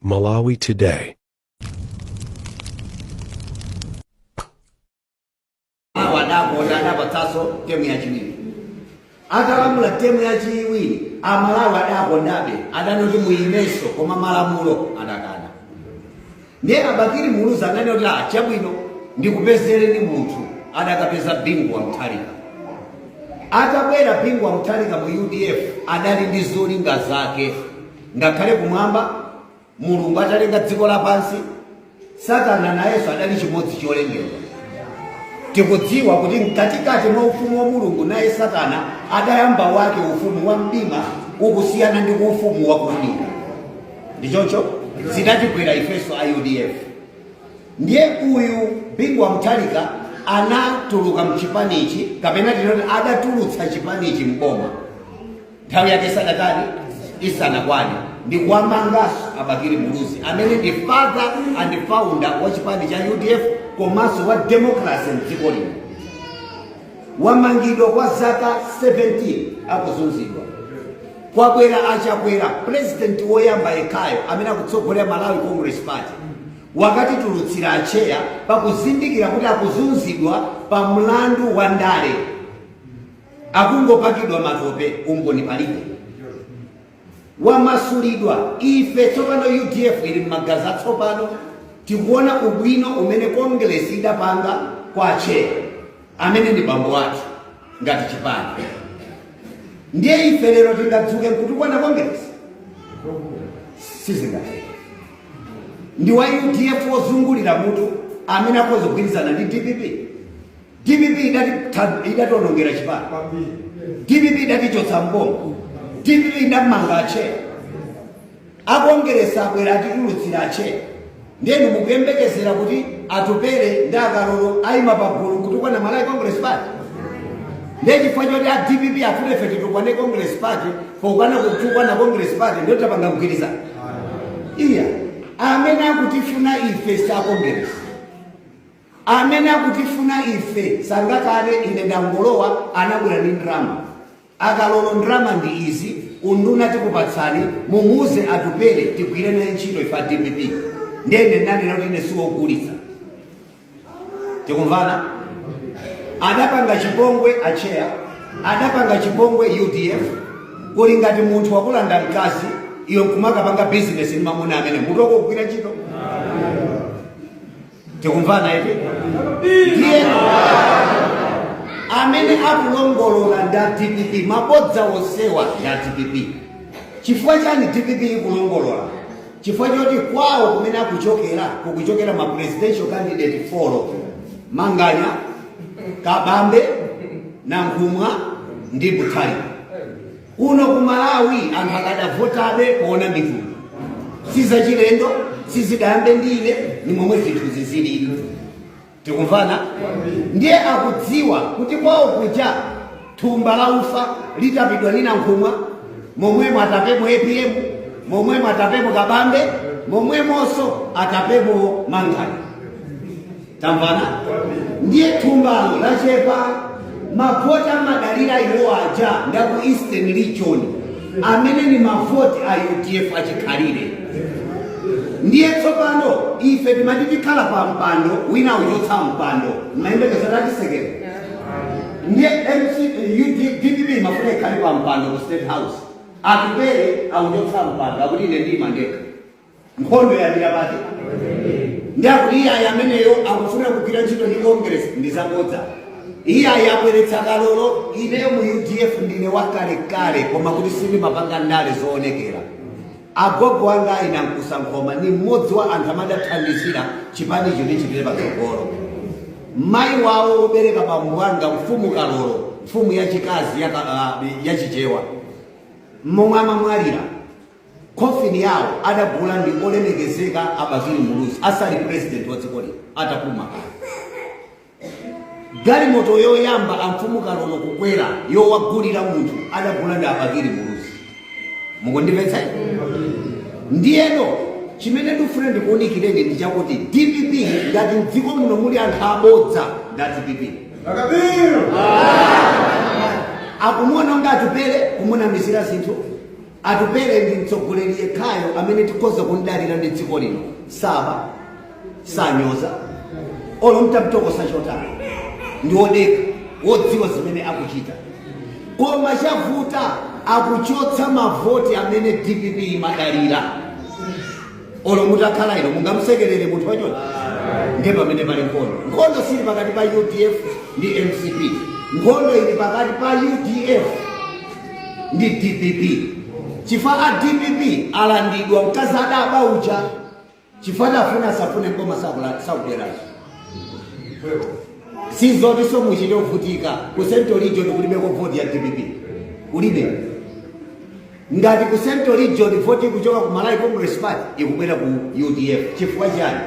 Malawi Today. Wadabona bataso temu ya chiwili. Atalamula temu ya chiwili amalawi adakondabe adanoti muyimeso koma malamulo adakana. Ndiye Abakiri Muluzi anene kuti chabwino ndikupezere ni munthu adakapeza bingwa Mutharika. Atabwera bingwa Mutharika mu UDF adali ndi zolinga zake ngakhale kumwamba Mulungu atalenga dziko lapansi Satana nayenso adali chimodzi cholengedwa. Tikudziwa kuti mkatikati mwa ufumu wa Mulungu naye Satana adayamba wake ufumu wa mdima ukusiyana ndi ufumu wa kuunika. Ndichocho zidatibwera ifeso a UDF. Ndiye uyu bingwa Mutharika anatuluka mchipanichi kapena tinoti adatulutsa chipanichi mboma. Nthawi yake sadakani isanakwane ndi kuwamangaso Abakiri Muluzi amene ndi father and founder wa chipani cha UDF komanso wa democracy mdziko lino. Wamangidwa kwa zaka 17 akuzunzidwa. Kwakwera achakwera president woyamba yekhayo amene akutsogolera Malawi Congress Party wakati tulutsira acheya pakuzindikira kuti akuzunzidwa pa mlandu wa ndale. Akungopakidwa matope umboni palibe. Wamasulidwa ife tsopano UDF ili magaza tsopano tikuona ubwino umene Congress idapanga kwa acheya amene ndi bambo athu ngati chipani. Ndiye ife lero tingadzuke kutukwana Congress sizingathe. Ndi wa UDF wozungulira mutu amene akhoza kugwirizana ndi DPP. DPP idatonongera chipani. DPP idatichotsa mbongo. DPP idamanga acheya. Akongeresa abwera atitulutsira acheya. Ndiye mukuyembekezera kuti atupere ndakalolo ayima pagulu kutukwana Malawi Congress Party. Ndiye chifukwa choti a DPP afunefe titukwane Congress Party pokwana kutukwana Congress Party ndiyo tapanga kugwirizana. Iya amene akutifuna ife sa Congress. Amene akutifuna ife sangakale ine ndangolowa anabwera ndi ndrama. Akalolo ndrama ndi izi unduna tikupatsani mumuze atupere tigwire naye ntchito ifa DPP. Ndiye nani loti ine siwogulitsa. Tikumvana? Adapanga chipongwe acheya, adapanga chipongwe UDF, kuli ngati munthu wakulanda mkazi iyo kumakapanga business ni mamuna amene mutoko kugwira ntchito. Tikumvana ife? Ndiye amene akulongolola nda DPP mabodza onsewa nda DPP. Chifukwa chani DPP ikulongolola? Chifukwa choti kwawo kumene kukuchokera ma presidential candidate 4 Manganya, Kabambe, Nankhumwa ndi Mutharika. Kuno ku Malawi anthu akadavotabe kuona mitundu. Sizachilendo, sizidayambe ndine ni momwe zinthu zizilili. Tikumvana? Ndiye akudziwa kuti kwawo kuja thumba la ufa litapidwa ni Nankhumwa, momwe mwatapemo APM, momwe mwatapemo Kabambe, momwe monso atapemo Manganya. Tamvana? Ndiye thumbalo lachepa mavota madalira iwo aja ndaku Eastern Region amene ni mavoti a UDF achikhalire. Ndiye tsopano ife timati tikhala pa mpando wina uchotsa mpando mayembekeza tatisekera. Ndiye DPP mafuna ikhale pa mpando ku State House atupere auchotsa mpando akuti ine ndima ndekha nkhondo yadira pati. Ndiye akuti iya ameneyo akufuna kugwira ntchito ndi Congress ndizabodza. Iya yabweretsa kalolo ineyo mu UDF ndine wakalekale koma kuti sindi mapanga ndale zoonekera. Agogo wanga ina Nkusankhoma ni mmodzi wa anthu amadathandizira chipanicho ndi chipire patsogolo. Mayi wawo obereka bambo wanga mfumu Kalolo, mfumu yachikazi yachichewa. Momwe amamwalira kofini yawo adagula ndi olemekezeka Abakiri Muluzi asali president wa dziko lino atapuma. Gari moto yoyamba amfumu Kalolo kukwera yowagulira munthu adagula ndi Abakiri Muluzi. Mukundimvetsa? Ndiyeno chimene ndifuna ndikuunikireni ndi chakuti DPP ngati mdziko muno muli anthu abodza nda DPP. Akumuona ngati pele kumunamizira zinthu atupere ndi mtsogoleri yekhayo amene tikhoza kundalira ndi dziko lino. Saba sanyoza olo mtamtokosa chotani ndi wodeka wodziwa zimene akuchita, koma chavuta akuchotsa mavoti amene DPP imadalira. Olo mutakhala ino mungamsekerere munthu wachona ndi pamene pali nkhondo sili pakati pa UDF ndi MCP, nkhondo ili pakati pa UDF ndi DPP. Chifukwa a DPP alandidwa mkazi adaba ucha chifukwa afuna asafune ngoma sakubwerazo. Sizoti so muchite kuvutika ku Central Region kulibe ko vote ya DPP kulibe. Ngati ku Central Region vote kuchoka ku Malawi Congress Party ikubwera ku UDF. Chifukwa chani?